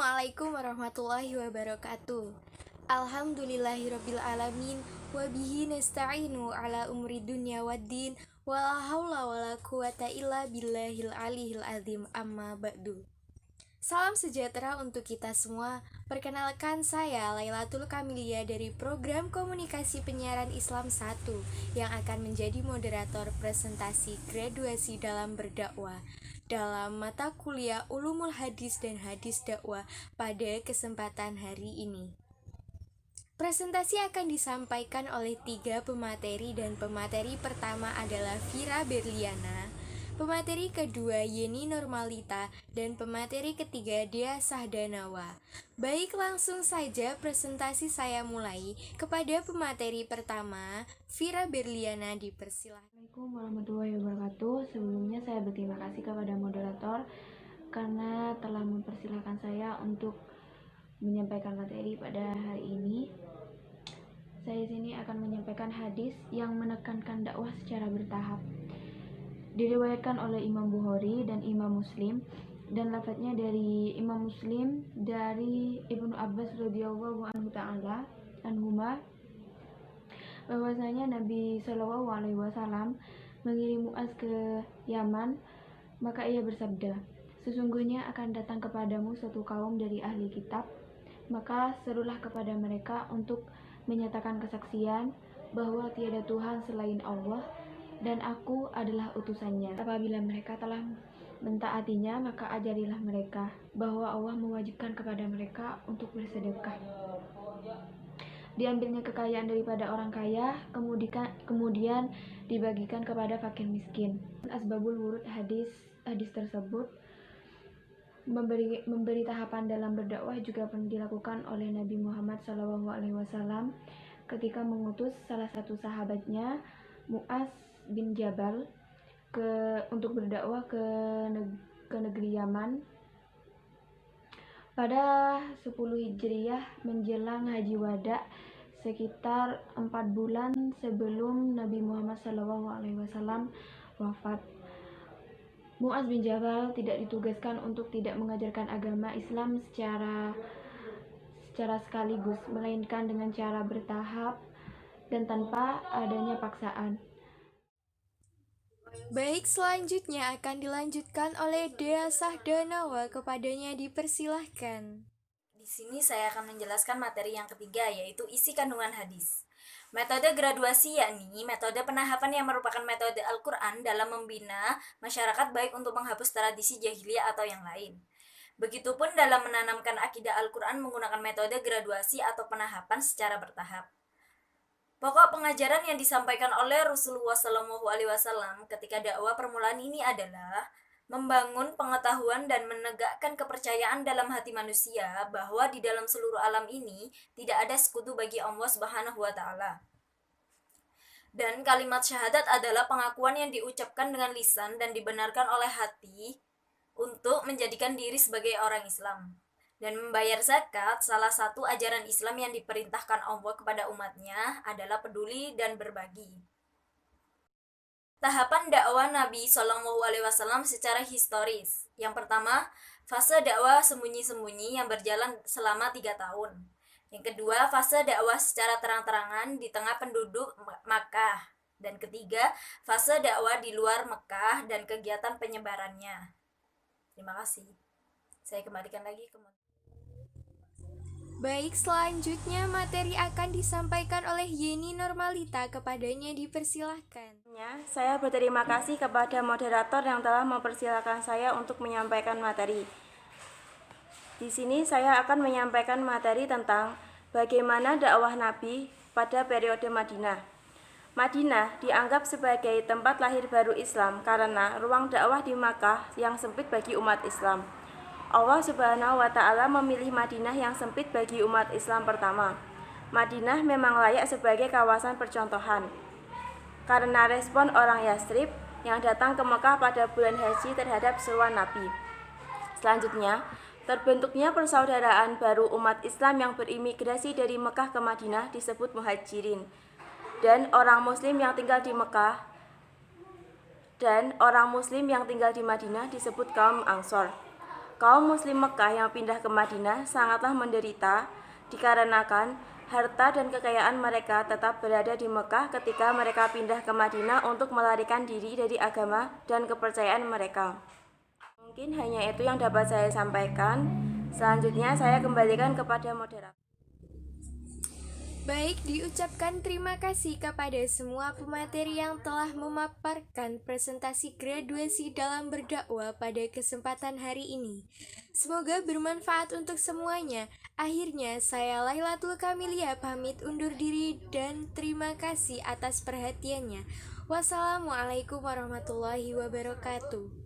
Assalamualaikum warahmatullahi wabarakatuh. Alhamdulillahirabbil alamin wa bihi nasta'inu ala umri dunya waddin wala haula wala quwata illa billahil aliyil azim amma ba'du. Salam sejahtera untuk kita semua. Perkenalkan saya Lailatul Kamilia dari program Komunikasi Penyiaran Islam 1 yang akan menjadi moderator presentasi graduasi dalam berdakwah dalam mata kuliah Ulumul Hadis dan Hadis Dakwah pada kesempatan hari ini. Presentasi akan disampaikan oleh 3 pemateri dan pemateri pertama adalah Vira Berliana, pemateri kedua Yeni Normalita, dan pemateri ketiga Dea Sahdanawa. Baik, langsung saja presentasi saya mulai. Kepada pemateri pertama, Vira Berliana, dipersilahkan. Assalamualaikum warahmatullahi wabarakatuh. Sebelumnya saya berterima kasih kepada moderator karena telah mempersilahkan saya untuk menyampaikan materi pada hari ini. Saya di sini akan menyampaikan hadis yang menekankan dakwah secara bertahap. Diriwayatkan oleh Imam Bukhari dan Imam Muslim, dan lafadznya dari Imam Muslim dari Ibnu Abbas radhiyallahu anhu ta'ala anhuma, bahwasanya Nabi Shallallahu Alaihi Wasallam mengirim Muaz ke Yaman, maka ia bersabda, sesungguhnya akan datang kepadamu suatu kaum dari ahli kitab, maka serulah kepada mereka untuk menyatakan kesaksian bahwa tiada Tuhan selain Allah dan aku adalah utusannya. Apabila mereka telah mentaatinya, maka ajarilah mereka bahwa Allah mewajibkan kepada mereka untuk bersedekah. Diambilnya kekayaan daripada orang kaya, kemudian dibagikan kepada fakir miskin. Asbabul wurud hadis tersebut memberi tahapan dalam berdakwah juga pernah dilakukan oleh Nabi Muhammad SAW ketika mengutus salah satu sahabatnya, Muaz bin Jabal, untuk berdakwah ke negeri Yaman pada 10 Hijriah menjelang Haji Wada, sekitar 4 bulan sebelum Nabi Muhammad SAW wafat. Muaz bin Jabal tidak ditugaskan untuk tidak mengajarkan agama Islam secara sekaligus, melainkan dengan cara bertahap dan tanpa adanya paksaan. Baik, selanjutnya akan dilanjutkan oleh Dea Sahdanawa. Kepadanya dipersilahkan. Di sini saya akan menjelaskan materi yang ketiga, yaitu isi kandungan hadis. Metode graduasi yakni metode penahapan yang merupakan metode Al-Quran dalam membina masyarakat baik untuk menghapus tradisi jahiliyah atau yang lain. Begitupun dalam menanamkan akidah Al-Quran menggunakan metode graduasi atau penahapan secara bertahap. Pokok pengajaran yang disampaikan oleh Rasulullah SAW ketika dakwah permulaan ini adalah membangun pengetahuan dan menegakkan kepercayaan dalam hati manusia bahwa di dalam seluruh alam ini tidak ada sekutu bagi Allah Subhanahu wa Ta'ala. Dan kalimat syahadat adalah pengakuan yang diucapkan dengan lisan dan dibenarkan oleh hati untuk menjadikan diri sebagai orang Islam. Dan membayar zakat, salah satu ajaran Islam yang diperintahkan Allah kepada umatnya adalah peduli dan berbagi. Tahapan dakwah Nabi SAW secara historis. Yang pertama, fase dakwah sembunyi-sembunyi yang berjalan selama 3 tahun. Yang kedua, fase dakwah secara terang-terangan di tengah penduduk Makkah. Dan ketiga, fase dakwah di luar Makkah dan kegiatan penyebarannya. Terima kasih. Saya kembalikan lagi ke Baik, selanjutnya materi akan disampaikan oleh Yeni Normalita. Kepadanya dipersilahkan. Saya berterima kasih kepada moderator yang telah mempersilahkan saya untuk menyampaikan materi. Di sini saya akan menyampaikan materi tentang bagaimana dakwah Nabi pada periode Madinah. Madinah dianggap sebagai tempat lahir baru Islam karena ruang dakwah di Makkah yang sempit bagi umat Islam. Allah Subhanahu wa Ta'ala memilih Madinah yang sempit bagi umat Islam pertama. Madinah memang layak sebagai kawasan percontohan karena respon orang Yastrib yang datang ke Mekah pada bulan Haji terhadap seruan Nabi. Selanjutnya, terbentuknya persaudaraan baru umat Islam yang berimigrasi dari Mekah ke Madinah disebut Muhajirin, dan orang Muslim yang tinggal di Madinah disebut kaum Ansor. kaum muslim Mekah yang pindah ke Madinah sangatlah menderita dikarenakan harta dan kekayaan mereka tetap berada di Mekah ketika mereka pindah ke Madinah untuk melarikan diri dari agama dan kepercayaan mereka. Mungkin hanya itu yang dapat saya sampaikan. Selanjutnya saya kembalikan kepada moderator. Baik, diucapkan terima kasih kepada semua pemateri yang telah memaparkan presentasi graduasi dalam berdakwah pada kesempatan hari ini. Semoga bermanfaat untuk semuanya. Akhirnya, saya Lailatul Kamilia pamit undur diri dan terima kasih atas perhatiannya. Wassalamualaikum warahmatullahi wabarakatuh.